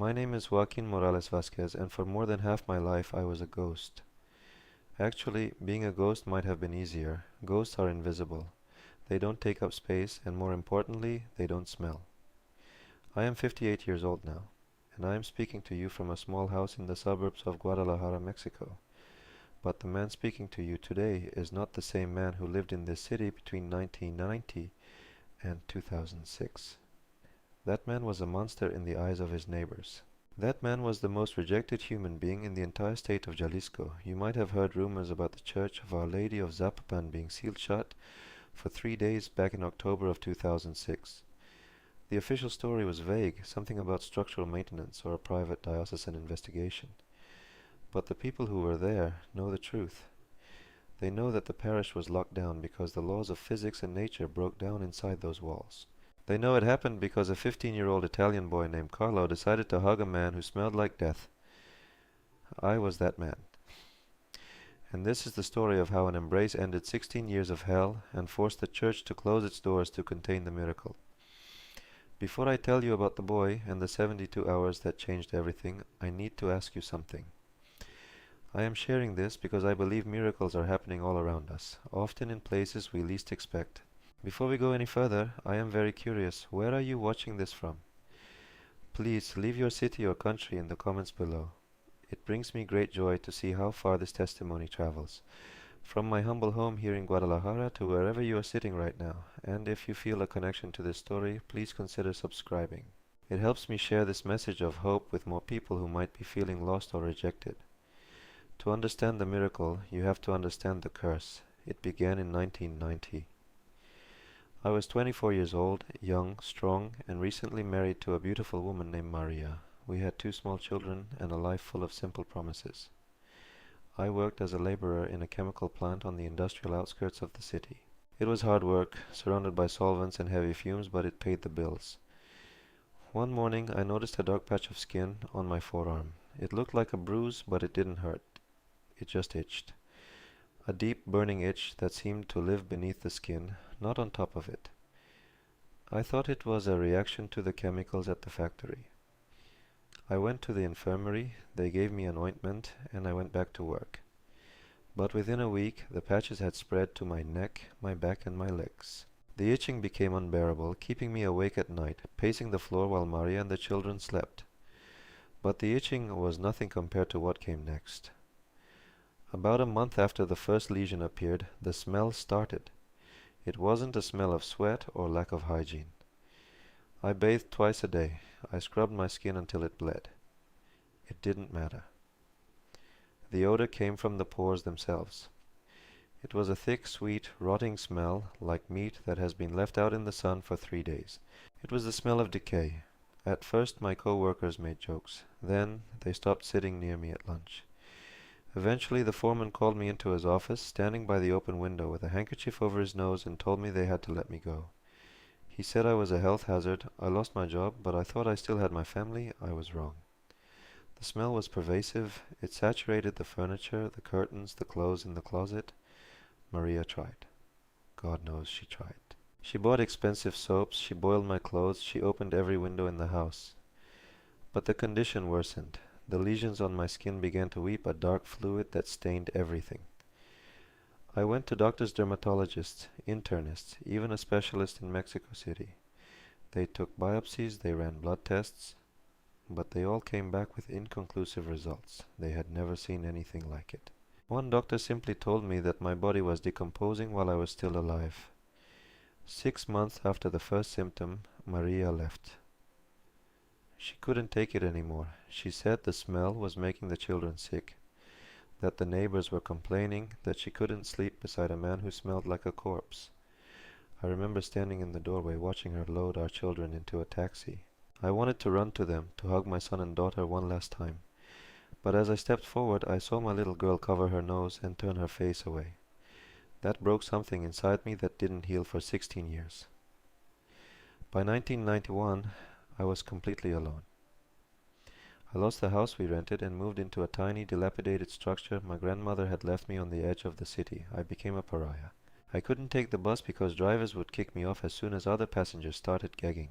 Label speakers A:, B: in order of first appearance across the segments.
A: My name is Joaquin Morales Vasquez, and for more than half my life I was a ghost. Actually, being a ghost might have been easier. Ghosts are invisible. They don't take up space, and more importantly, they don't smell. I am 58 years old now, and I am speaking to you from a small house in the suburbs of Guadalajara, Mexico. But the man speaking to you today is not the same man who lived in this city between 1990 and 2006. That man was a monster in the eyes of his neighbors. That man was the most rejected human being in the entire state of Jalisco. You might have heard rumors about the Church of Our Lady of Zapopan being sealed shut for 3 days back in October of 2006. The official story was vague, something about structural maintenance or a private diocesan investigation. But the people who were there know the truth. They know that the parish was locked down because the laws of physics and nature broke down inside those walls. They know it happened because a 15-year-old Italian boy named Carlo decided to hug a man who smelled like death. I was that man. And this is the story of how an embrace ended 16 years of hell and forced the church to close its doors to contain the miracle. Before I tell you about the boy and the 72 hours that changed everything, I need to ask you something. I am sharing this because I believe miracles are happening all around us, often in places we least expect. Before we go any further, I am very curious, where are you watching this from? Please leave your city or country in the comments below. It brings me great joy to see how far this testimony travels. From my humble home here in Guadalajara to wherever you are sitting right now, and if you feel a connection to this story, please consider subscribing. It helps me share this message of hope with more people who might be feeling lost or rejected. To understand the miracle, you have to understand the curse. It began in 1990. I was 24 years old, young, strong, and recently married to a beautiful woman named Maria. We had 2 small children and a life full of simple promises. I worked as a laborer in a chemical plant on the industrial outskirts of the city. It was hard work, surrounded by solvents and heavy fumes, but it paid the bills. One morning I noticed a dark patch of skin on my forearm. It looked like a bruise, but it didn't hurt. It just itched. A deep burning itch that seemed to live beneath the skin, not on top of it. I thought it was a reaction to the chemicals at the factory. I went to the infirmary, they gave me an ointment, and I went back to work. But within a week, the patches had spread to my neck, my back, and my legs. The itching became unbearable, keeping me awake at night, pacing the floor while Maria and the children slept. But the itching was nothing compared to what came next. About a month after the first lesion appeared, the smell started. It wasn't a smell of sweat or lack of hygiene. I bathed twice a day. I scrubbed my skin until it bled. It didn't matter. The odor came from the pores themselves. It was a thick, sweet, rotting smell, like meat that has been left out in the sun for 3 days. It was the smell of decay. At first my co-workers made jokes. Then they stopped sitting near me at lunch. Eventually the foreman called me into his office, standing by the open window with a handkerchief over his nose, and told me they had to let me go. He said I was a health hazard. I lost my job, but I thought I still had my family. I was wrong. The smell was pervasive. It saturated the furniture, the curtains, the clothes in the closet. Maria tried. God knows she tried. She bought expensive soaps, she boiled my clothes, she opened every window in the house. But the condition worsened. The lesions on my skin began to weep a dark fluid that stained everything. I went to doctors, dermatologists, internists, even a specialist in Mexico City. They took biopsies, they ran blood tests, but they all came back with inconclusive results. They had never seen anything like it. One doctor simply told me that my body was decomposing while I was still alive. 6 months after the first symptom, Maria left. She couldn't take it anymore. She said the smell was making the children sick, that the neighbors were complaining, that she couldn't sleep beside a man who smelled like a corpse. I remember standing in the doorway watching her load our children into a taxi. I wanted to run to them, to hug my son and daughter one last time. But as I stepped forward, I saw my little girl cover her nose and turn her face away. That broke something inside me that didn't heal for 16 years. By 1991, I was completely alone. I lost the house we rented and moved into a tiny, dilapidated structure my grandmother had left me on the edge of the city. I became a pariah. I couldn't take the bus because drivers would kick me off as soon as other passengers started gagging.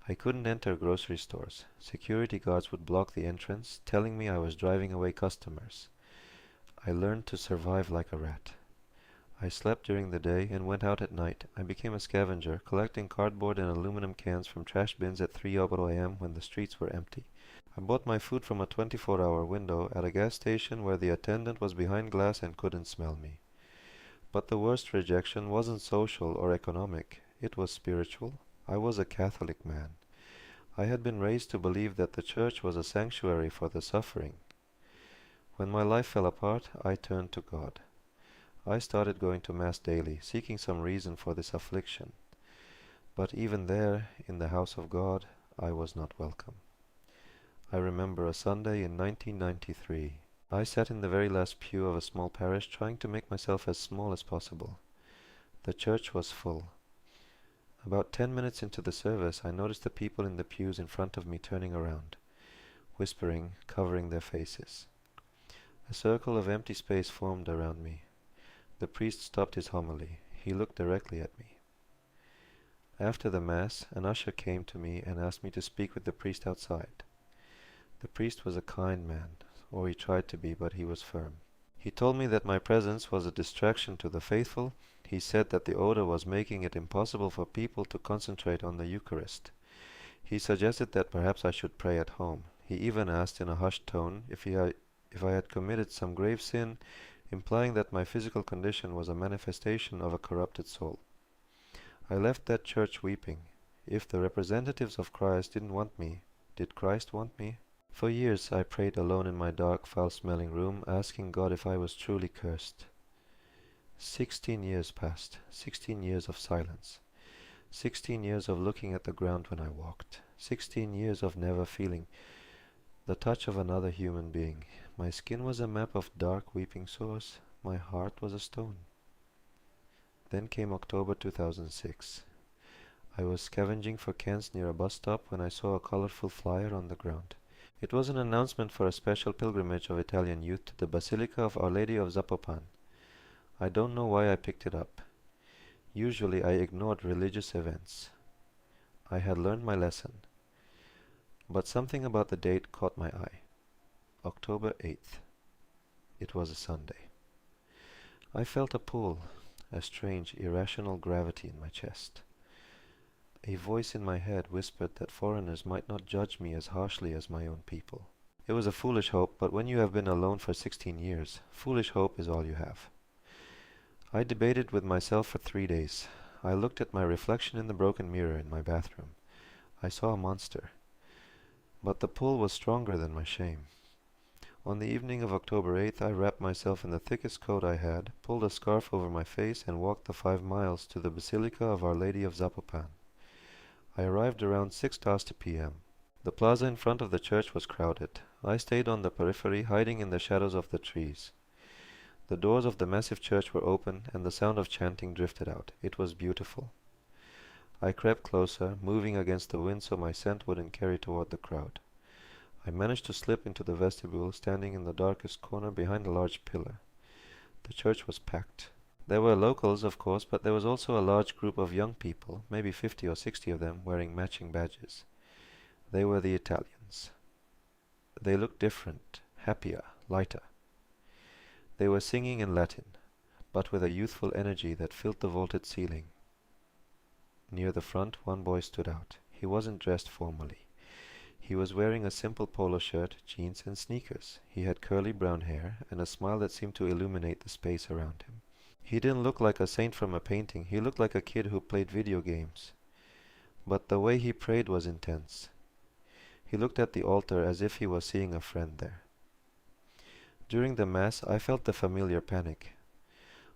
A: I couldn't enter grocery stores. Security guards would block the entrance, telling me I was driving away customers. I learned to survive like a rat. I slept during the day and went out at night. I became a scavenger, collecting cardboard and aluminum cans from trash bins at 3 a.m. when the streets were empty. I bought my food from a 24-hour window at a gas station where the attendant was behind glass and couldn't smell me. But the worst rejection wasn't social or economic. It was spiritual. I was a Catholic man. I had been raised to believe that the church was a sanctuary for the suffering. When my life fell apart, I turned to God. I started going to Mass daily, seeking some reason for this affliction. But even there, in the house of God, I was not welcome. I remember a Sunday in 1993. I sat in the very last pew of a small parish, trying to make myself as small as possible. The church was full. About 10 minutes into the service, I noticed the people in the pews in front of me turning around, whispering, covering their faces. A circle of empty space formed around me. The priest stopped his homily. He looked directly at me. After the Mass, an usher came to me and asked me to speak with the priest outside. The priest was a kind man, or he tried to be, but he was firm. He told me that my presence was a distraction to the faithful. He said that the odor was making it impossible for people to concentrate on the Eucharist. He suggested that perhaps I should pray at home. He even asked in a hushed tone if I had committed some grave sin, implying that my physical condition was a manifestation of a corrupted soul. I left that church weeping. If the representatives of Christ didn't want me, did Christ want me? For years I prayed alone in my dark, foul-smelling room, asking God if I was truly cursed. 16 years passed, 16 years of silence, 16 years of looking at the ground when I walked, 16 years of never feeling the touch of another human being. My skin was a map of dark weeping sores, my heart was a stone. Then came October 2006. I was scavenging for cans near a bus stop when I saw a colorful flyer on the ground. It was an announcement for a special pilgrimage of Italian youth to the Basilica of Our Lady of Zapopan. I don't know why I picked it up. Usually I ignored religious events. I had learned my lesson. But something about the date caught my eye. October 8th. It was a Sunday. I felt a pull, a strange, irrational gravity in my chest. A voice in my head whispered that foreigners might not judge me as harshly as my own people. It was a foolish hope, but when you have been alone for 16 years, foolish hope is all you have. I debated with myself for 3 days. I looked at my reflection in the broken mirror in my bathroom. I saw a monster. But the pull was stronger than my shame. On the evening of October 8th, I wrapped myself in the thickest coat I had, pulled a scarf over my face, and walked the 5 miles to the Basilica of Our Lady of Zapopan. I arrived around 6:30 p.m. The plaza in front of the church was crowded. I stayed on the periphery, hiding in the shadows of the trees. The doors of the massive church were open, and the sound of chanting drifted out. It was beautiful. I crept closer, moving against the wind so my scent wouldn't carry toward the crowd. I managed to slip into the vestibule, standing in the darkest corner behind a large pillar. The church was packed. There were locals, of course, but there was also a large group of young people, maybe 50 or 60 of them, wearing matching badges. They were the Italians. They looked different, happier, lighter. They were singing in Latin, but with a youthful energy that filled the vaulted ceiling. Near the front, one boy stood out. He wasn't dressed formally. He was wearing a simple polo shirt, jeans, and sneakers. He had curly brown hair and a smile that seemed to illuminate the space around him. He didn't look like a saint from a painting. He looked like a kid who played video games. But the way he prayed was intense. He looked at the altar as if he was seeing a friend there. During the Mass, I felt the familiar panic.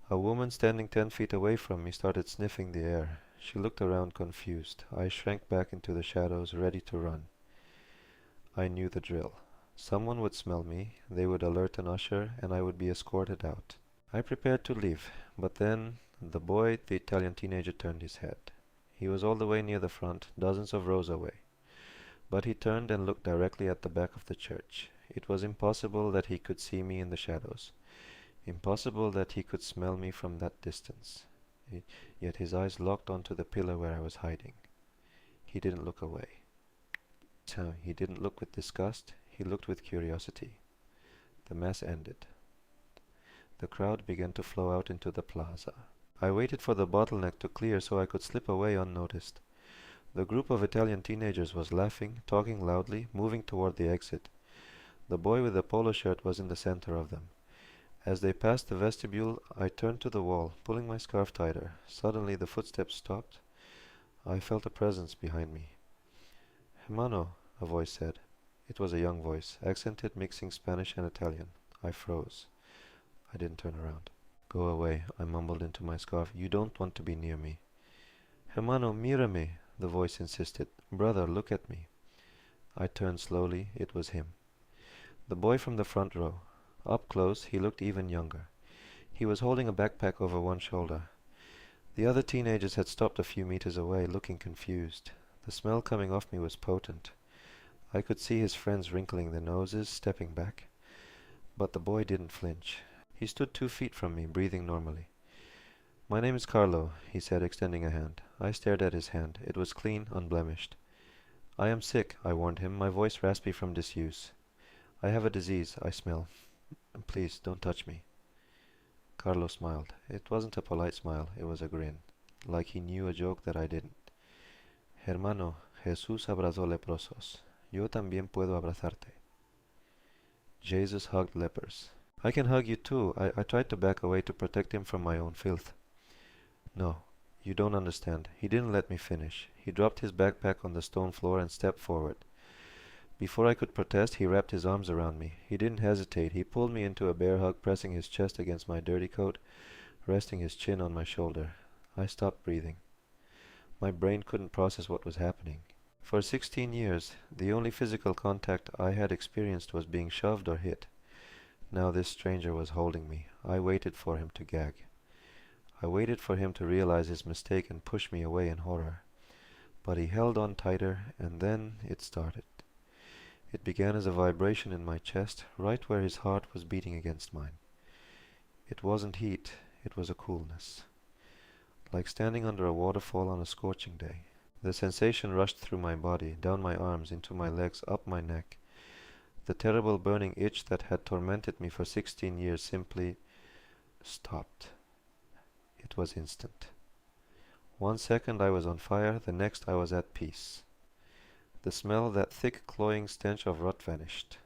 A: A woman standing 10 feet away from me started sniffing the air. She looked around confused. I shrank back into the shadows, ready to run. I knew the drill. Someone would smell me, they would alert an usher, and I would be escorted out. I prepared to leave, but then the boy, the Italian teenager, turned his head. He was all the way near the front, dozens of rows away. But he turned and looked directly at the back of the church. It was impossible that he could see me in the shadows. Impossible that he could smell me from that distance. Yet his eyes locked onto the pillar where I was hiding. He didn't look away. He didn't look with disgust, he looked with curiosity. The mass ended. The crowd began to flow out into the plaza. I waited for the bottleneck to clear so I could slip away unnoticed. The group of Italian teenagers was laughing, talking loudly, moving toward the exit. The boy with the polo shirt was in the center of them. As they passed the vestibule, I turned to the wall, pulling my scarf tighter. Suddenly the footsteps stopped. I felt a presence behind me. "Hermano," a voice said. It was a young voice, accented, mixing Spanish and Italian. I froze. I didn't turn around. "Go away," I mumbled into my scarf. "You don't want to be near me." "Hermano, mírame," the voice insisted. "Brother, look at me." I turned slowly. It was him. The boy from the front row. Up close, he looked even younger. He was holding a backpack over one shoulder. The other teenagers had stopped a few meters away, looking confused. The smell coming off me was potent. I could see his friends wrinkling their noses, stepping back. But the boy didn't flinch. He stood 2 feet from me, breathing normally. "My name is Carlo," he said, extending a hand. I stared at his hand. It was clean, unblemished. "I am sick," I warned him, my voice raspy from disuse. "I have a disease. I smell. Please, don't touch me." Carlo smiled. It wasn't a polite smile, it was a grin. Like he knew a joke that I didn't. "Hermano, Jesús abrazó leprosos. Yo también puedo abrazarte." Jesus hugged lepers. "I can hug you too." I tried to back away to protect him from my own filth. "No, you don't understand." He didn't let me finish. He dropped his backpack on the stone floor and stepped forward. Before I could protest, he wrapped his arms around me. He didn't hesitate. He pulled me into a bear hug, pressing his chest against my dirty coat, resting his chin on my shoulder. I stopped breathing. My brain couldn't process what was happening. For 16 years, the only physical contact I had experienced was being shoved or hit. Now this stranger was holding me. I waited for him to gag. I waited for him to realize his mistake and push me away in horror. But he held on tighter, and then it started. It began as a vibration in my chest, right where his heart was beating against mine. It wasn't heat, it was a coolness. Like standing under a waterfall on a scorching day. The sensation rushed through my body, down my arms, into my legs, up my neck. The terrible burning itch that had tormented me for 16 years simply stopped. It was instant. 1 second I was on fire, the next I was at peace. The smell, that thick, cloying stench of rot vanished.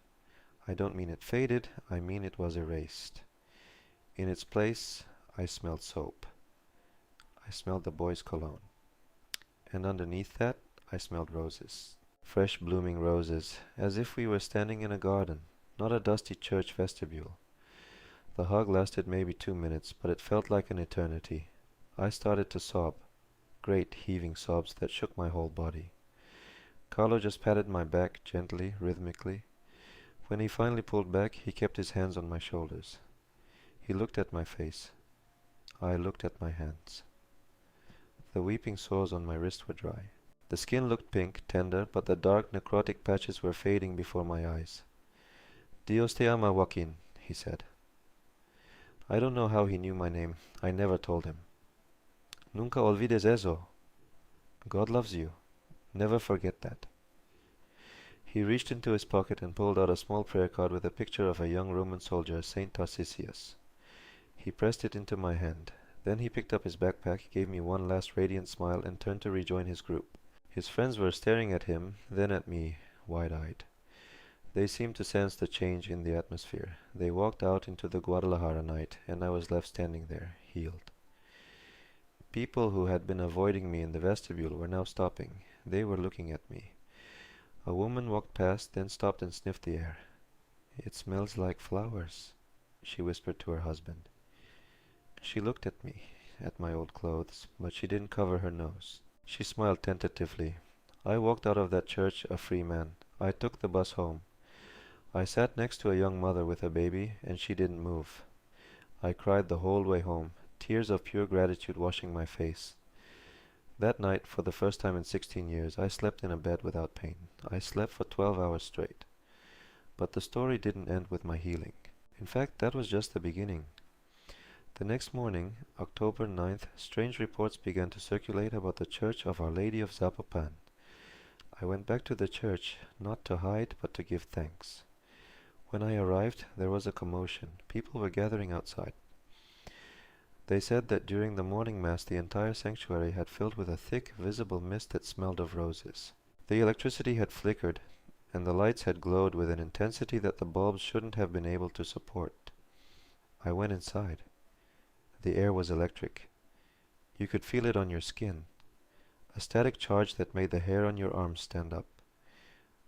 A: I don't mean it faded, I mean it was erased. In its place, I smelled soap. I smelled the boy's cologne. And underneath that, I smelled roses. Fresh blooming roses, as if we were standing in a garden, not a dusty church vestibule. The hug lasted maybe 2 minutes, but it felt like an eternity. I started to sob, great heaving sobs that shook my whole body. Carlo just patted my back gently, rhythmically. When he finally pulled back, he kept his hands on my shoulders. He looked at my face. I looked at my hands. The weeping sores on my wrist were dry. The skin looked pink, tender, but the dark, necrotic patches were fading before my eyes. "Dios te ama, Joaquin," he said. I don't know how he knew my name. I never told him. "Nunca olvides eso. God loves you. Never forget that." He reached into his pocket and pulled out a small prayer card with a picture of a young Roman soldier, Saint Tarcisius. He pressed it into my hand. Then he picked up his backpack, gave me one last radiant smile, and turned to rejoin his group. His friends were staring at him, then at me, wide-eyed. They seemed to sense the change in the atmosphere. They walked out into the Guadalajara night, and I was left standing there, healed. People who had been avoiding me in the vestibule were now stopping. They were looking at me. A woman walked past, then stopped and sniffed the air. "It smells like flowers," she whispered to her husband. She looked at me, at my old clothes, but she didn't cover her nose. She smiled tentatively. I walked out of that church a free man. I took the bus home. I sat next to a young mother with a baby, and she didn't move. I cried the whole way home, tears of pure gratitude washing my face. That night, for the first time in 16 years, I slept in a bed without pain. I slept for 12 hours straight. But the story didn't end with my healing. In fact, that was just the beginning. The next morning, October 9th, strange reports began to circulate about the Church of Our Lady of Zapopan. I went back to the church, not to hide, but to give thanks. When I arrived, there was a commotion. People were gathering outside. They said that during the morning mass the entire sanctuary had filled with a thick, visible mist that smelled of roses. The electricity had flickered, and the lights had glowed with an intensity that the bulbs shouldn't have been able to support. I went inside. The air was electric. You could feel it on your skin, a static charge that made the hair on your arms stand up.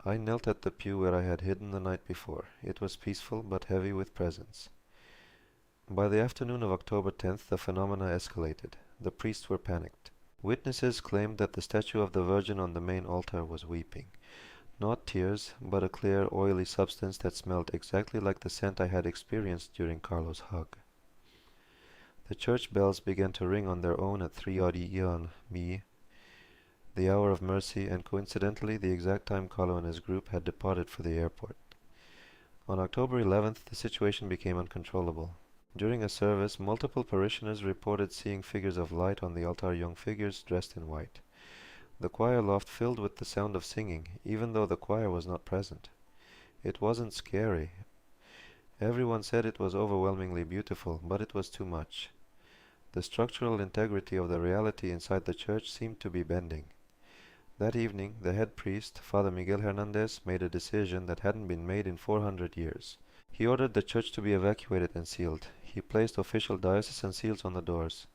A: I knelt at the pew where I had hidden the night before. It was peaceful but heavy with presence. By the afternoon of October 10th, the phenomena escalated. The priests were panicked. Witnesses claimed that the statue of the Virgin on the main altar was weeping. Not tears, but a clear, oily substance that smelled exactly like the scent I had experienced during Carlo's hug. The church bells began to ring on their own at 3 m, the hour of mercy, and coincidentally the exact time Carlo and his group had departed for the airport. On October 11th, the situation became uncontrollable. During a service, multiple parishioners reported seeing figures of light on the altar, young figures dressed in white. The choir loft filled with the sound of singing, even though the choir was not present. It wasn't scary. Everyone said it was overwhelmingly beautiful, but it was too much. The structural integrity of the reality inside the church seemed to be bending. That evening, the head priest, Father Miguel Hernandez, made a decision that hadn't been made in 400 years. He ordered the church to be evacuated and sealed. He placed official diocesan seals on the doors.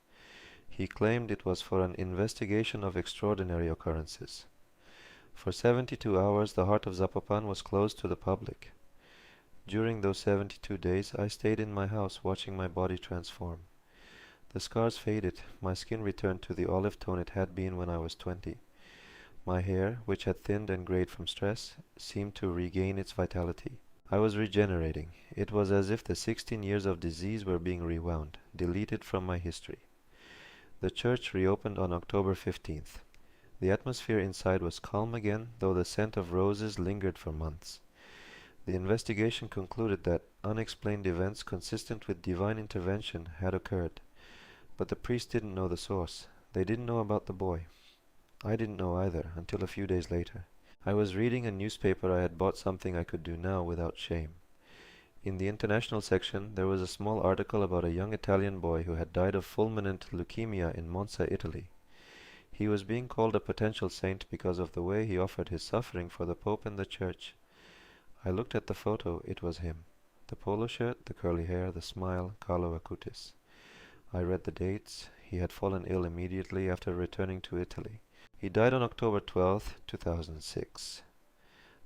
A: He claimed it was for an investigation of extraordinary occurrences. For 72 hours, the heart of Zapopan was closed to the public. During those 72 days, I stayed in my house watching my body transform. The scars faded. My skin returned to the olive tone it had been when I was 20. My hair, which had thinned and grayed from stress, seemed to regain its vitality. I was regenerating. It was as if the 16 years of disease were being rewound, deleted from my history. The church reopened on October 15th. The atmosphere inside was calm again, though the scent of roses lingered for months. The investigation concluded that unexplained events consistent with divine intervention had occurred, but the priests didn't know the source. They didn't know about the boy. I didn't know either, until a few days later. I was reading a newspaper. I had bought something I could do now without shame. In the international section, there was a small article about a young Italian boy who had died of fulminant leukemia in Monza, Italy. He was being called a potential saint because of the way he offered his suffering for the Pope and the Church. I looked at the photo. It was him. The polo shirt, the curly hair, the smile, Carlo Acutis. I read the dates. He had fallen ill immediately after returning to Italy. He died on October 12, 2006.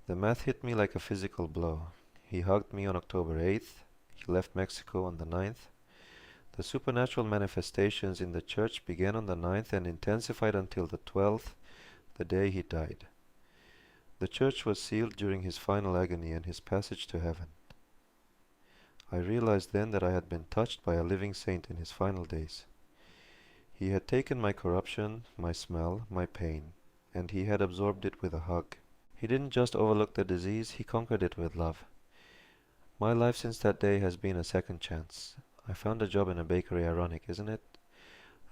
A: The math hit me like a physical blow. He hugged me on October 8th. He left Mexico on the 9th. The supernatural manifestations in the church began on the 9th and intensified until the 12th, the day he died. The church was sealed during his final agony and his passage to heaven. I realized then that I had been touched by a living saint in his final days. He had taken my corruption, my smell, my pain, and he had absorbed it with a hug. He didn't just overlook the disease, he conquered it with love. My life since that day has been a second chance. I found a job in a bakery, ironic, isn't it?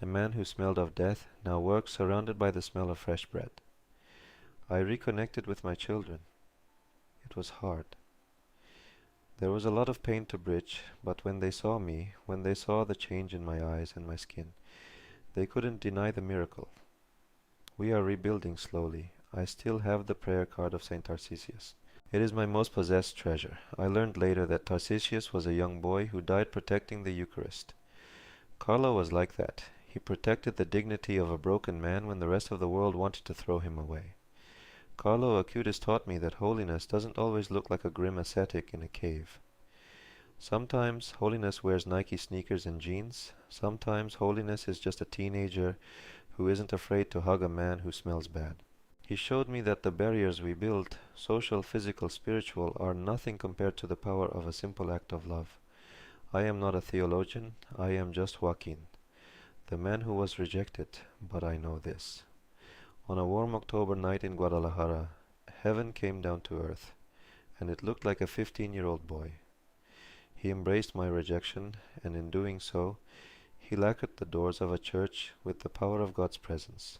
A: A man who smelled of death now works surrounded by the smell of fresh bread. I reconnected with my children. It was hard. There was a lot of pain to bridge, but when they saw me, when they saw the change in my eyes and my skin, they couldn't deny the miracle. We are rebuilding slowly. I still have the prayer card of St. Tarcisius. It is my most possessed treasure. I learned later that Tarcisius was a young boy who died protecting the Eucharist. Carlo was like that. He protected the dignity of a broken man when the rest of the world wanted to throw him away. Carlo Acutis taught me that holiness doesn't always look like a grim ascetic in a cave. Sometimes holiness wears Nike sneakers and jeans. Sometimes holiness is just a teenager who isn't afraid to hug a man who smells bad. He showed me that the barriers we build, social, physical, spiritual, are nothing compared to the power of a simple act of love. I am not a theologian. I am just Joaquin, the man who was rejected, but I know this. On a warm October night in Guadalajara, heaven came down to earth, and it looked like a 15-year-old boy. He embraced my rejection, and in doing so, he lacquered the doors of a church with the power of God's presence.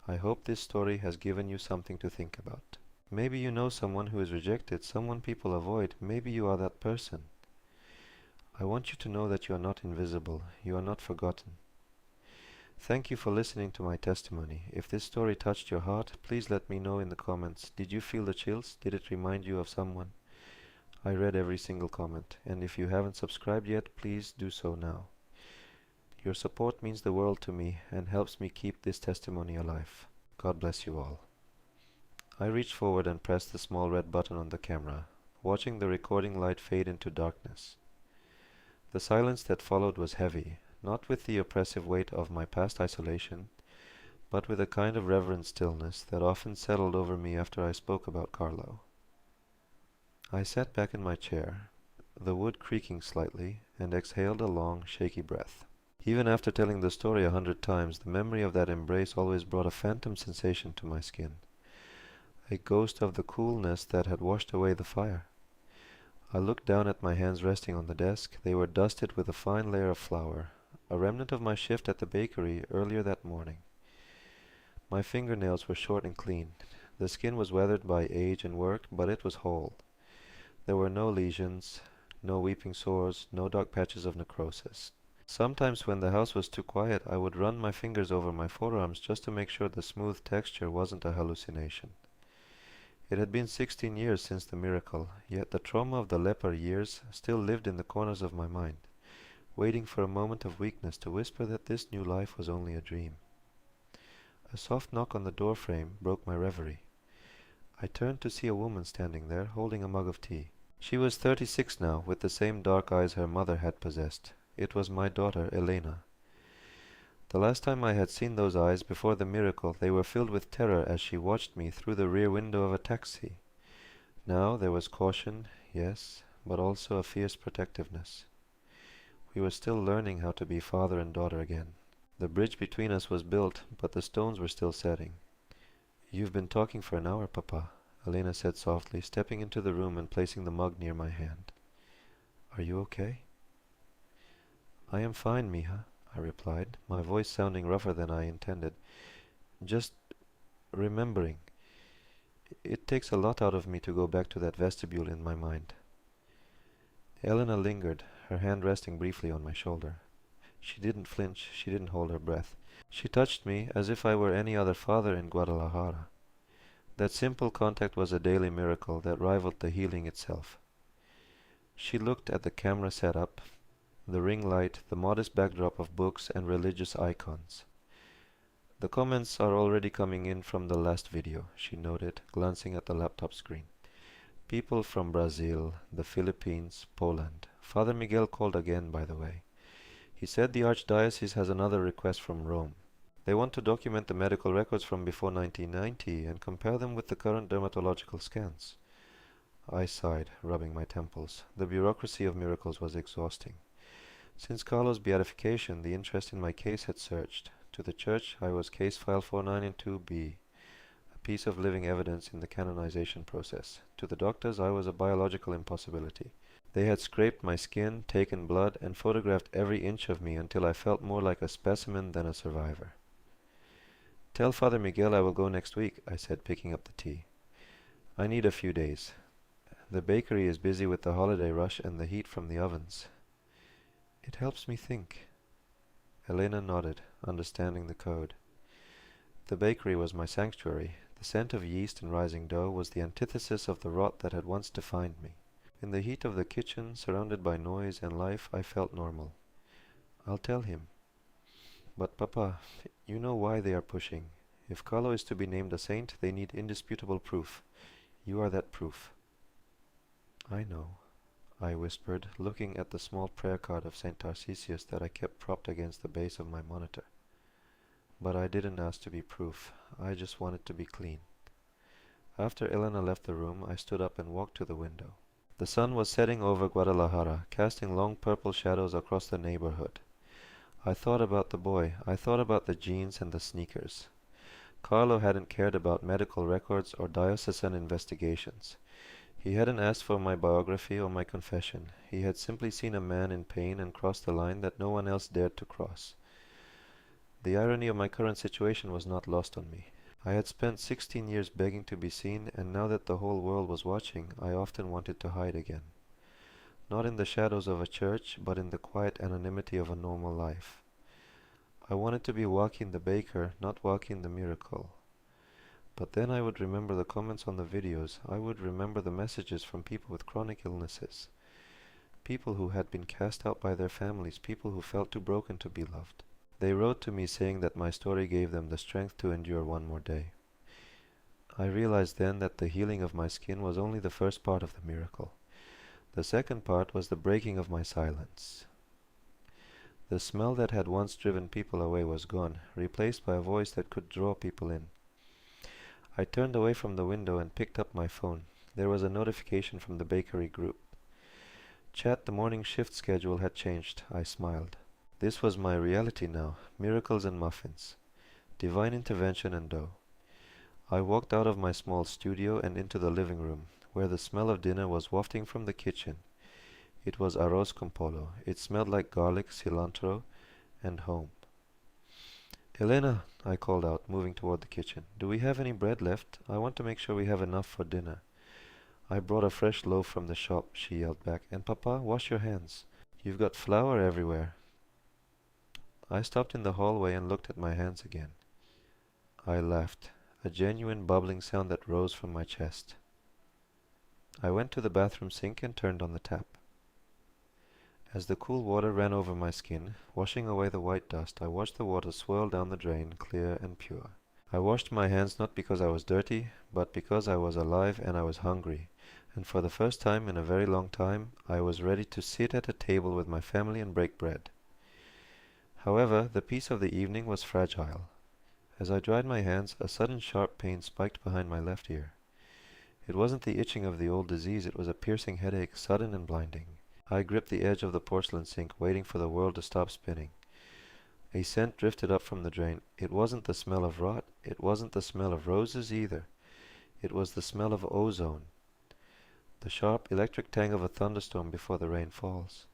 A: I hope this story has given you something to think about. Maybe you know someone who is rejected, someone people avoid. Maybe you are that person. I want you to know that you are not invisible. You are not forgotten. Thank you for listening to my testimony. If this story touched your heart, please let me know in the comments. Did you feel the chills? Did it remind you of someone? I read every single comment, and if you haven't subscribed yet, please do so now. Your support means the world to me and helps me keep this testimony alive. God bless you all. I reached forward and pressed the small red button on the camera, watching the recording light fade into darkness. The silence that followed was heavy, not with the oppressive weight of my past isolation, but with a kind of reverent stillness that often settled over me after I spoke about Carlo. I sat back in my chair, the wood creaking slightly, and exhaled a long, shaky breath. Even after telling the story 100 times, the memory of that embrace always brought a phantom sensation to my skin, a ghost of the coolness that had washed away the fire. I looked down at my hands resting on the desk. They were dusted with a fine layer of flour, a remnant of my shift at the bakery earlier that morning. My fingernails were short and clean. The skin was weathered by age and work, but it was whole. There were no lesions, no weeping sores, no dark patches of necrosis. Sometimes when the house was too quiet, I would run my fingers over my forearms just to make sure the smooth texture wasn't a hallucination. It had been 16 years since the miracle, yet the trauma of the leper years still lived in the corners of my mind, waiting for a moment of weakness to whisper that this new life was only a dream. A soft knock on the door frame broke my reverie. I turned to see a woman standing there, holding a mug of tea. She was 36 now, with the same dark eyes her mother had possessed. It was my daughter, Elena. The last time I had seen those eyes before the miracle, they were filled with terror as she watched me through the rear window of a taxi. Now there was caution, yes, but also a fierce protectiveness. We were still learning how to be father and daughter again. The bridge between us was built, but the stones were still setting. "You've been talking for an hour, Papa," Elena said softly, stepping into the room and placing the mug near my hand. "Are you okay?" "I am fine, mija," I replied, my voice sounding rougher than I intended. "Just remembering. It takes a lot out of me to go back to that vestibule in my mind." Elena lingered, her hand resting briefly on my shoulder. She didn't flinch, she didn't hold her breath. She touched me as if I were any other father in Guadalajara. That simple contact was a daily miracle that rivaled the healing itself. She looked at the camera setup, the ring light, the modest backdrop of books and religious icons. "The comments are already coming in from the last video," she noted, glancing at the laptop screen. "People from Brazil, the Philippines, Poland. Father Miguel called again, by the way. He said the Archdiocese has another request from Rome. They want to document the medical records from before 1990 and compare them with the current dermatological scans." I sighed, rubbing my temples. The bureaucracy of miracles was exhausting. Since Carlo's beatification, the interest in my case had surged. To the Church, I was case file 492B, a piece of living evidence in the canonization process. To the doctors, I was a biological impossibility. They had scraped my skin, taken blood, and photographed every inch of me until I felt more like a specimen than a survivor. "Tell Father Miguel I will go next week," I said, picking up the tea. "I need a few days. The bakery is busy with the holiday rush and the heat from the ovens." "It helps me think." Elena nodded, understanding the code. The bakery was my sanctuary. The scent of yeast and rising dough was the antithesis of the rot that had once defined me. In the heat of the kitchen, surrounded by noise and life, I felt normal. "I'll tell him." "But Papa, you know why they are pushing. If Carlo is to be named a saint, they need indisputable proof. You are that proof." "I know," I whispered, looking at the small prayer card of St. Tarcisius that I kept propped against the base of my monitor. But I didn't ask to be proof. I just wanted to be clean. After Elena left the room, I stood up and walked to the window. The sun was setting over Guadalajara, casting long purple shadows across the neighborhood. I thought about the boy. I thought about the jeans and the sneakers. Carlo hadn't cared about medical records or diocesan investigations. He hadn't asked for my biography or my confession. He had simply seen a man in pain and crossed the line that no one else dared to cross. The irony of my current situation was not lost on me. I had spent 16 years begging to be seen, and now that the whole world was watching, I often wanted to hide again. Not in the shadows of a church, but in the quiet anonymity of a normal life. I wanted to be Joaquin the baker, not Joaquin the miracle. But then I would remember the comments on the videos. I would remember the messages from people with chronic illnesses. People who had been cast out by their families, people who felt too broken to be loved. They wrote to me saying that my story gave them the strength to endure one more day. I realized then that the healing of my skin was only the first part of the miracle. The second part was the breaking of my silence. The smell that had once driven people away was gone, replaced by a voice that could draw people in. I turned away from the window and picked up my phone. There was a notification from the bakery group. Chat, the morning shift schedule had changed. I smiled. This was my reality now. Miracles and muffins. Divine intervention and dough. I walked out of my small studio and into the living room, where the smell of dinner was wafting from the kitchen. It was arroz con pollo. It smelled like garlic, cilantro, and home. Elena, I called out, moving toward the kitchen. Do we have any bread left? I want to make sure we have enough for dinner. I brought a fresh loaf from the shop, she yelled back. And Papa, wash your hands. You've got flour everywhere. I stopped in the hallway and looked at my hands again. I laughed, a genuine bubbling sound that rose from my chest. I went to the bathroom sink and turned on the tap. As the cool water ran over my skin, washing away the white dust, I watched the water swirl down the drain, clear and pure. I washed my hands not because I was dirty, but because I was alive and I was hungry, and for the first time in a very long time, I was ready to sit at a table with my family and break bread. However, the peace of the evening was fragile. As I dried my hands, a sudden sharp pain spiked behind my left ear. It wasn't the itching of the old disease, it was a piercing headache, sudden and blinding. I gripped the edge of the porcelain sink, waiting for the world to stop spinning. A scent drifted up from the drain. It wasn't the smell of rot. It wasn't the smell of roses either. It was the smell of ozone. The sharp electric tang of a thunderstorm before the rain falls.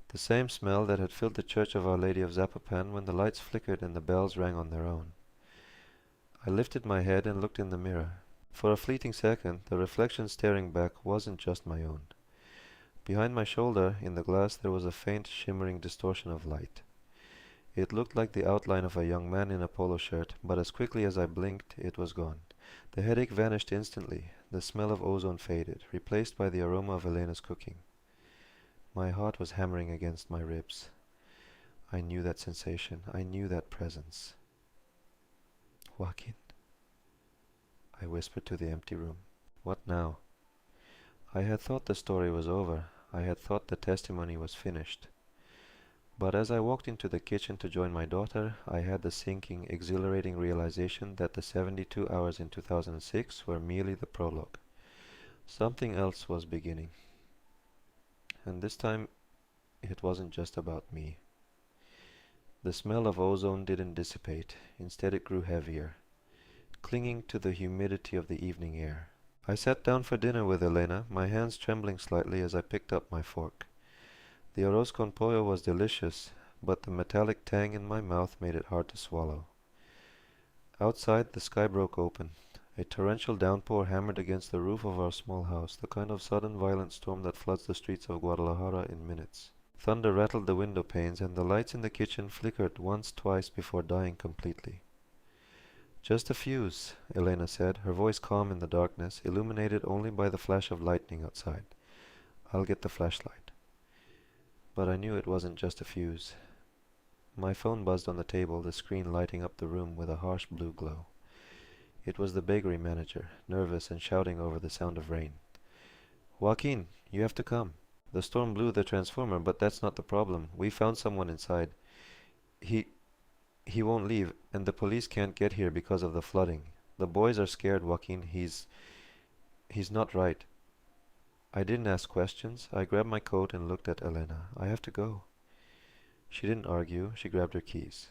A: The same smell that had filled the church of Our Lady of Zapopan when the lights flickered and the bells rang on their own. I lifted my head and looked in the mirror. For a fleeting second, the reflection staring back wasn't just my own. Behind my shoulder, in the glass, there was a faint, shimmering distortion of light. It looked like the outline of a young man in a polo shirt, but as quickly as I blinked, it was gone. The headache vanished instantly. The smell of ozone faded, replaced by the aroma of Elena's cooking. My heart was hammering against my ribs. I knew that sensation. I knew that presence. Joaquin, I whispered to the empty room. What now? I had thought the story was over. I had thought the testimony was finished. But as I walked into the kitchen to join my daughter, I had the sinking, exhilarating realization that the 72 hours in 2006 were merely the prologue. Something else was beginning. And this time, it wasn't just about me. The smell of ozone didn't dissipate. Instead, it grew heavier, clinging to the humidity of the evening air. I sat down for dinner with Elena, my hands trembling slightly as I picked up my fork. The arroz con pollo was delicious, but the metallic tang in my mouth made it hard to swallow. Outside, the sky broke open. A torrential downpour hammered against the roof of our small house, the kind of sudden violent storm that floods the streets of Guadalajara in minutes. Thunder rattled the window panes, and the lights in the kitchen flickered once, twice before dying completely. Just a fuse, Elena said, her voice calm in the darkness, illuminated only by the flash of lightning outside. I'll get the flashlight. But I knew it wasn't just a fuse. My phone buzzed on the table, the screen lighting up the room with a harsh blue glow. It was the bakery manager, nervous and shouting over the sound of rain. Joaquin, you have to come. The storm blew the transformer, but that's not the problem. We found someone inside. He won't leave, and the police can't get here because of the flooding. The boys are scared, Joaquin. He's not right. I didn't ask questions. I grabbed my coat and looked at Elena. I have to go. She didn't argue. She grabbed her keys.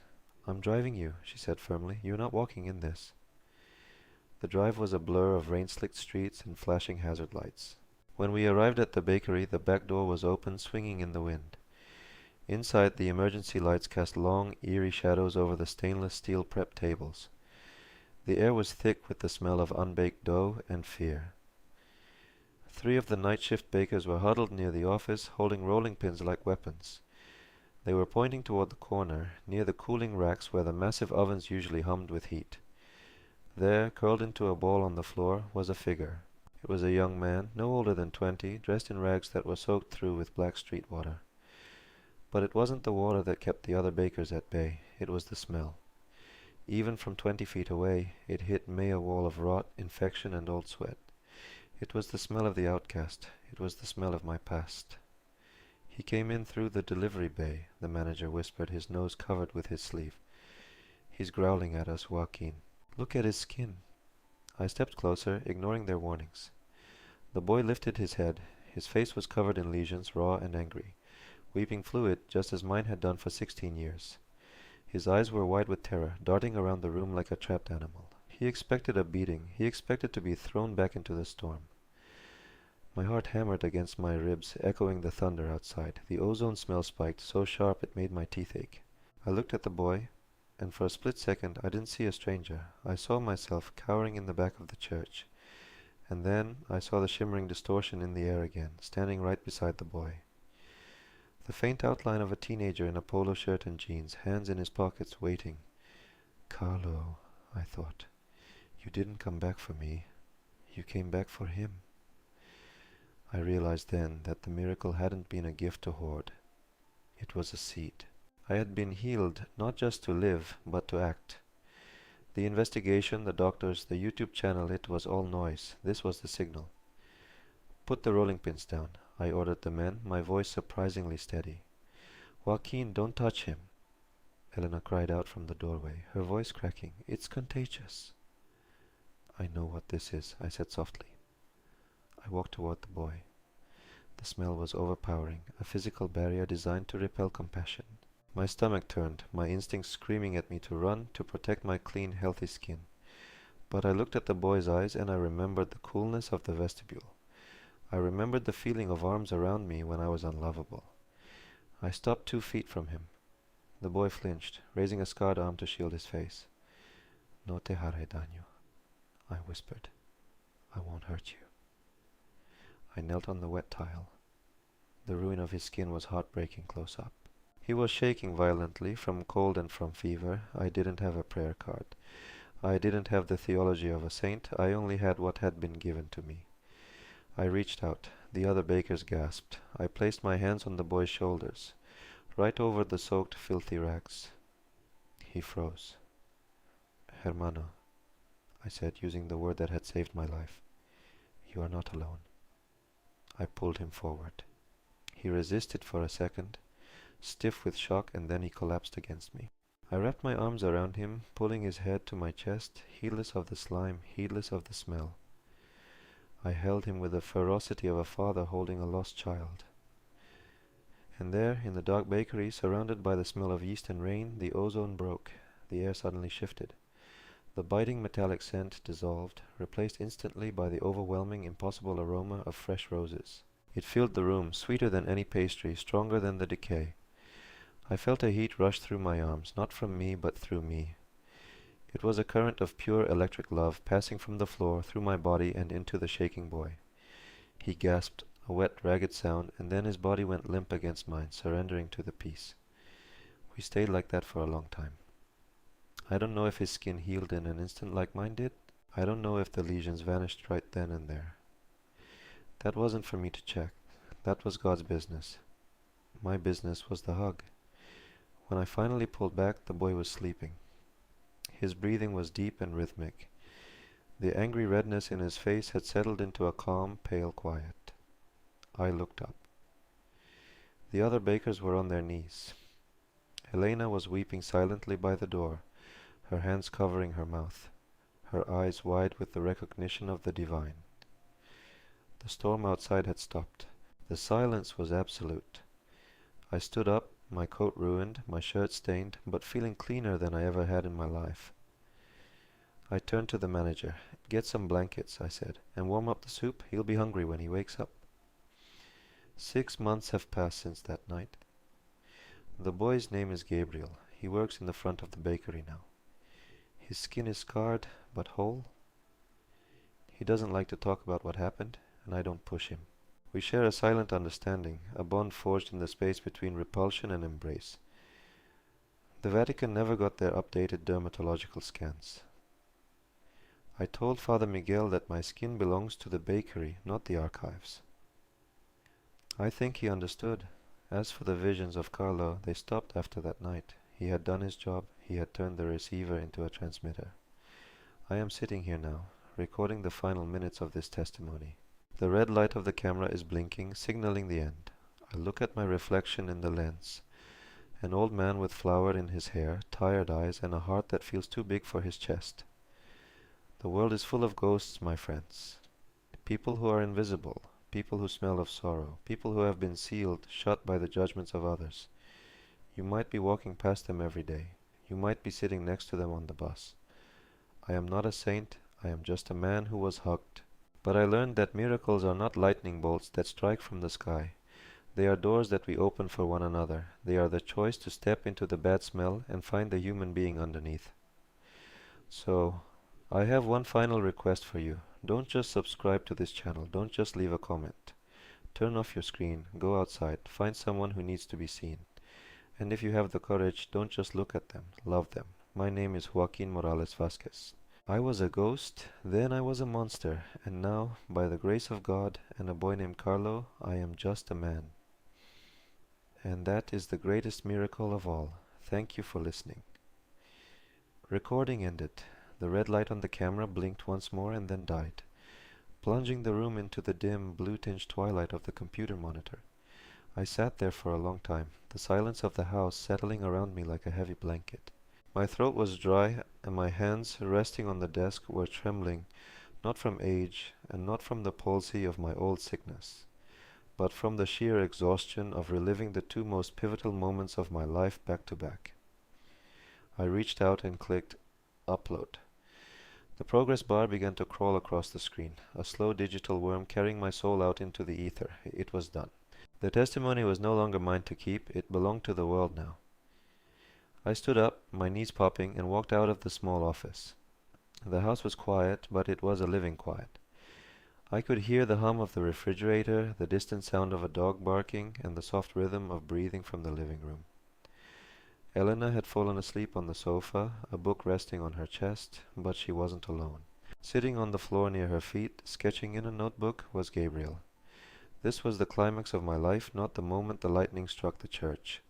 A: I'm driving you, she said firmly. You're not walking in this. The drive was a blur of rain-slicked streets and flashing hazard lights. When we arrived at the bakery, the back door was open, swinging in the wind. Inside, the emergency lights cast long, eerie shadows over the stainless steel prep tables. The air was thick with the smell of unbaked dough and fear. 3 of the night shift bakers were huddled near the office, holding rolling pins like weapons. They were pointing toward the corner, near the cooling racks where the massive ovens usually hummed with heat. There, curled into a ball on the floor, was a figure. It was a young man, no older than 20, dressed in rags that were soaked through with black street water. But it wasn't the water that kept the other bakers at bay, it was the smell. Even from 20 feet away, it hit me a wall of rot, infection, and old sweat. It was the smell of the outcast. It was the smell of my past. He came in through the delivery bay, the manager whispered, his nose covered with his sleeve. He's growling at us, Joaquin. Look at his skin. I stepped closer, ignoring their warnings. The boy lifted his head. His face was covered in lesions, raw and angry, weeping fluid just as mine had done for 16 years. His eyes were wide with terror, darting around the room like a trapped animal. He expected a beating. He expected to be thrown back into the storm. My heart hammered against my ribs, echoing the thunder outside. The ozone smell spiked, so sharp it made my teeth ache. I looked at the boy, and for a split second I didn't see a stranger. I saw myself cowering in the back of the church. And then I saw the shimmering distortion in the air again, standing right beside the boy. The faint outline of a teenager in a polo shirt and jeans, hands in his pockets, waiting. Carlo, I thought. You didn't come back for me. You came back for him. I realized then that the miracle hadn't been a gift to hoard. It was a seed. I had been healed not just to live, but to act. The investigation, the doctors, the YouTube channel, it was all noise. This was the signal. Put the rolling pins down, I ordered the men, my voice surprisingly steady. Joaquin, don't touch him. Elena cried out from the doorway, her voice cracking. It's contagious. I know what this is, I said softly. I walked toward the boy. The smell was overpowering, a physical barrier designed to repel compassion. My stomach turned, my instincts screaming at me to run, to protect my clean, healthy skin. But I looked at the boy's eyes and I remembered the coolness of the vestibule. I remembered the feeling of arms around me when I was unlovable. I stopped 2 feet from him. The boy flinched, raising a scarred arm to shield his face. No te haré daño, I whispered. I won't hurt you. I knelt on the wet tile. The ruin of his skin was heartbreaking close up. He was shaking violently from cold and from fever. I didn't have a prayer card. I didn't have the theology of a saint. I only had what had been given to me. I reached out. The other bakers gasped. I placed my hands on the boy's shoulders, right over the soaked, filthy rags. He froze. Hermano, I said, using the word that had saved my life. You are not alone. I pulled him forward. He resisted for a second, stiff with shock, and then he collapsed against me. I wrapped my arms around him, pulling his head to my chest, heedless of the slime, heedless of the smell. I held him with the ferocity of a father holding a lost child. And there, in the dark bakery, surrounded by the smell of yeast and rain, the ozone broke. The air suddenly shifted. The biting metallic scent dissolved, replaced instantly by the overwhelming, impossible aroma of fresh roses. It filled the room, sweeter than any pastry, stronger than the decay. I felt a heat rush through my arms, not from me, but through me. It was a current of pure electric love, passing from the floor, through my body, and into the shaking boy. He gasped, a wet, ragged sound, and then his body went limp against mine, surrendering to the peace. We stayed like that for a long time. I don't know if his skin healed in an instant like mine did. I don't know if the lesions vanished right then and there. That wasn't for me to check. That was God's business. My business was the hug. When I finally pulled back, the boy was sleeping. His breathing was deep and rhythmic. The angry redness in his face had settled into a calm, pale quiet. I looked up. The other bakers were on their knees. Helena was weeping silently by the door, her hands covering her mouth, her eyes wide with the recognition of the divine. The storm outside had stopped. The silence was absolute. I stood up, my coat ruined, my shirt stained, but feeling cleaner than I ever had in my life. I turned to the manager. Get some blankets, I said, and warm up the soup. He'll be hungry when he wakes up. 6 months have passed since that night. The boy's name is Gabriel. He works in the front of the bakery now. His skin is scarred, but whole. He doesn't like to talk about what happened, and I don't push him. We share a silent understanding, a bond forged in the space between repulsion and embrace. The Vatican never got their updated dermatological scans. I told Father Miguel that my skin belongs to the bakery, not the archives. I think he understood. As for the visions of Carlo, they stopped after that night. He had done his job. He had turned the receiver into a transmitter. I am sitting here now, recording the final minutes of this testimony. The red light of the camera is blinking, signaling the end. I look at my reflection in the lens. An old man with flour in his hair, tired eyes, and a heart that feels too big for his chest. The world is full of ghosts, my friends. People who are invisible, people who smell of sorrow, people who have been sealed, shut by the judgments of others. You might be walking past them every day. You might be sitting next to them on the bus. I am not a saint, I am just a man who was hugged. But I learned that miracles are not lightning bolts that strike from the sky. They are doors that we open for one another. They are the choice to step into the bad smell and find the human being underneath. So, I have one final request for you. Don't just subscribe to this channel. Don't just leave a comment. Turn off your screen. Go outside. Find someone who needs to be seen. And if you have the courage, don't just look at them. Love them. My name is Joaquin Morales Vasquez. I was a ghost, then I was a monster, and now, by the grace of God and a boy named Carlo, I am just a man. And that is the greatest miracle of all. Thank you for listening. Recording ended. The red light on the camera blinked once more and then died, plunging the room into the dim, blue-tinged twilight of the computer monitor. I sat there for a long time, the silence of the house settling around me like a heavy blanket. My throat was dry, and my hands, resting on the desk, were trembling, not from age, and not from the palsy of my old sickness, but from the sheer exhaustion of reliving the two most pivotal moments of my life back to back. I reached out and clicked Upload. The progress bar began to crawl across the screen, a slow digital worm carrying my soul out into the ether. It was done. The testimony was no longer mine to keep, it belonged to the world now. I stood up, my knees popping, and walked out of the small office. The house was quiet, but it was a living quiet. I could hear the hum of the refrigerator, the distant sound of a dog barking, and the soft rhythm of breathing from the living room. Elena had fallen asleep on the sofa, a book resting on her chest, but she wasn't alone. Sitting on the floor near her feet, sketching in a notebook, was Gabriel. This was the climax of my life, not the moment the lightning struck the church,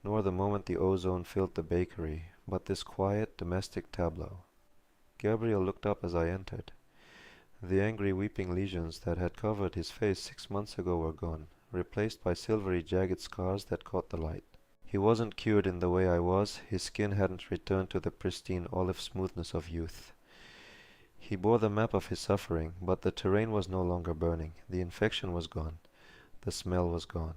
A: nor the moment the ozone filled the bakery, but this quiet, domestic tableau. Gabriel looked up as I entered. The angry weeping lesions that had covered his face 6 months ago were gone, replaced by silvery jagged scars that caught the light. He wasn't cured in the way I was, his skin hadn't returned to the pristine olive smoothness of youth. He bore the map of his suffering, but the terrain was no longer burning, the infection was gone, the smell was gone.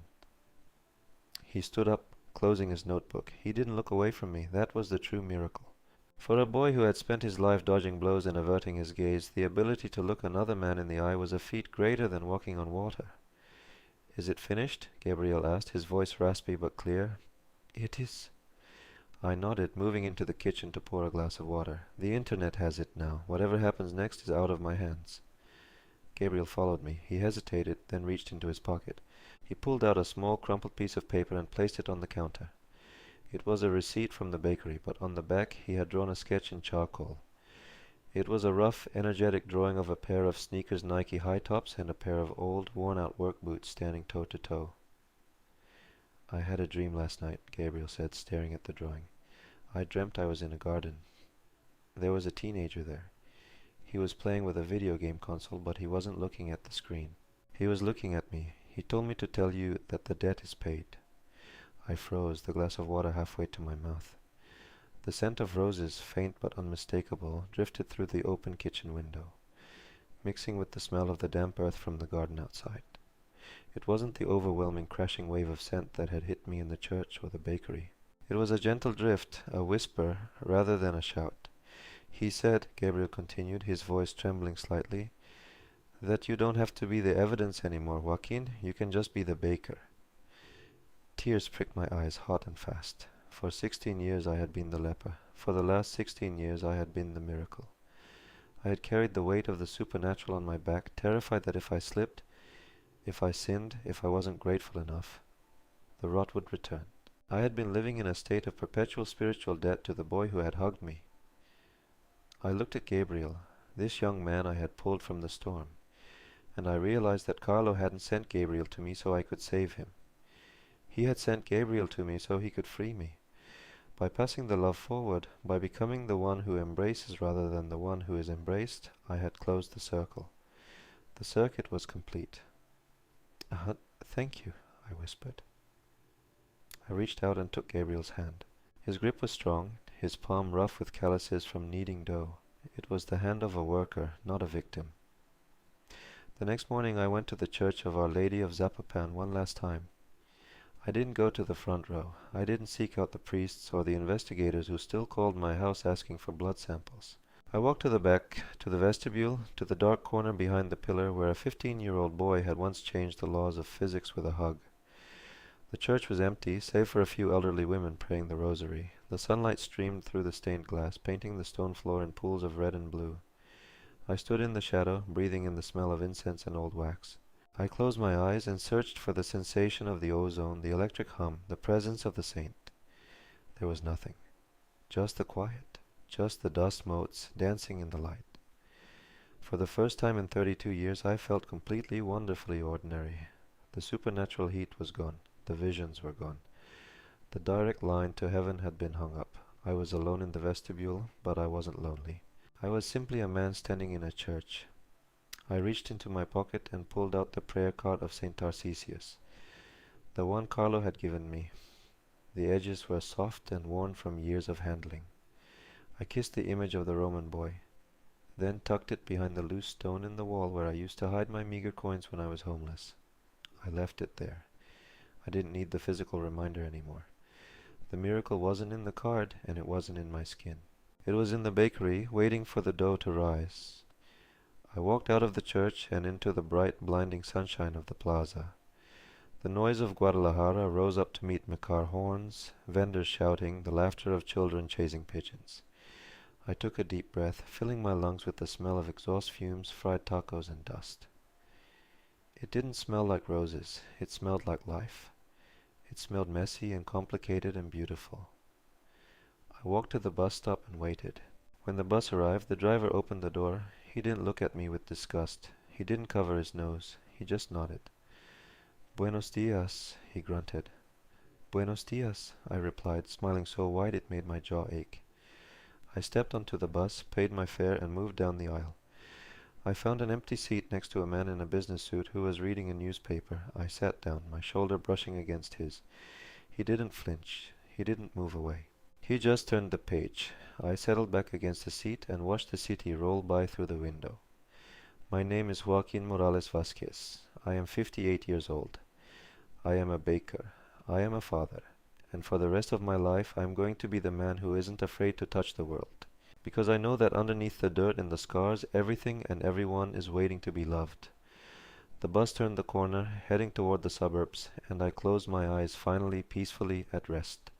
A: He stood up, closing his notebook. He didn't look away from me, that was the true miracle. For a boy who had spent his life dodging blows and averting his gaze, the ability to look another man in the eye was a feat greater than walking on water. "Is it finished?" Gabriel asked, his voice raspy but clear. "It is." I nodded, moving into the kitchen to pour a glass of water. "The internet has it now. Whatever happens next is out of my hands." Gabriel followed me. He hesitated, then reached into his pocket. He pulled out a small, crumpled piece of paper and placed it on the counter. It was a receipt from the bakery, but on the back he had drawn a sketch in charcoal. It was a rough, energetic drawing of a pair of sneakers Nike high tops and a pair of old, worn-out work boots standing toe to toe. "I had a dream last night," Gabriel said, staring at the drawing. "I dreamt I was in a garden. There was a teenager there. He was playing with a video game console, but he wasn't looking at the screen. He was looking at me. He told me to tell you that the debt is paid." I froze, the glass of water halfway to my mouth. The scent of roses, faint but unmistakable, drifted through the open kitchen window, mixing with the smell of the damp earth from the garden outside. It wasn't the overwhelming crashing wave of scent that had hit me in the church or the bakery. It was a gentle drift, a whisper, rather than a shout. "He said," Gabriel continued, his voice trembling slightly, "that you don't have to be the evidence anymore, Joaquin. You can just be the baker." Tears pricked my eyes hot and fast. For 16 years I had been the leper. For the last 16 years I had been the miracle. I had carried the weight of the supernatural on my back, terrified that if I slipped, if I sinned, if I wasn't grateful enough, the rot would return. I had been living in a state of perpetual spiritual debt to the boy who had hugged me. I looked at Gabriel, this young man I had pulled from the storm, and I realized that Carlo hadn't sent Gabriel to me so I could save him. He had sent Gabriel to me so he could free me. By passing the love forward, by becoming the one who embraces rather than the one who is embraced, I had closed the circle. The circuit was complete. Thank you, I whispered. I reached out and took Gabriel's hand. His grip was strong, his palm rough with calluses from kneading dough. It was the hand of a worker, not a victim. The next morning I went to the church of Our Lady of Zapopan one last time. I didn't go to the front row. I didn't seek out the priests or the investigators who still called my house asking for blood samples. I walked to the back, to the vestibule, to the dark corner behind the pillar where a 15-year-old boy had once changed the laws of physics with a hug. The church was empty, save for a few elderly women praying the rosary. The sunlight streamed through the stained glass, painting the stone floor in pools of red and blue. I stood in the shadow, breathing in the smell of incense and old wax. I closed my eyes and searched for the sensation of the ozone, the electric hum, the presence of the saint. There was nothing. Just the quiet. Just the dust motes dancing in the light. For the first time in 32 years I felt completely, wonderfully ordinary. The supernatural heat was gone. The visions were gone. The direct line to heaven had been hung up. I was alone in the vestibule, but I wasn't lonely. I was simply a man standing in a church. I reached into my pocket and pulled out the prayer card of St. Tarcisius, the one Carlo had given me. The edges were soft and worn from years of handling. I kissed the image of the Roman boy, then tucked it behind the loose stone in the wall where I used to hide my meager coins when I was homeless. I left it there. I didn't need the physical reminder anymore. The miracle wasn't in the card, and it wasn't in my skin. It was in the bakery, waiting for the dough to rise. I walked out of the church and into the bright, blinding sunshine of the plaza. The noise of Guadalajara rose up to meet me, car horns, vendors shouting, the laughter of children chasing pigeons. I took a deep breath, filling my lungs with the smell of exhaust fumes, fried tacos, and dust. It didn't smell like roses. It smelled like life. It smelled messy and complicated and beautiful. I walked to the bus stop and waited. When the bus arrived, the driver opened the door. He didn't look at me with disgust. He didn't cover his nose. He just nodded. "Buenos dias," he grunted. "Buenos dias," I replied, smiling so wide it made my jaw ache. I stepped onto the bus, paid my fare, and moved down the aisle. I found an empty seat next to a man in a business suit who was reading a newspaper. I sat down, my shoulder brushing against his. He didn't flinch. He didn't move away. He just turned the page. I settled back against the seat and watched the city roll by through the window. "My name is Joaquin Morales Vasquez. I am 58 years old. I am a baker. I am a father. And for the rest of my life I am going to be the man who isn't afraid to touch the world. Because I know that underneath the dirt and the scars, everything and everyone is waiting to be loved." The bus turned the corner, heading toward the suburbs, and I closed my eyes finally, peacefully, at rest.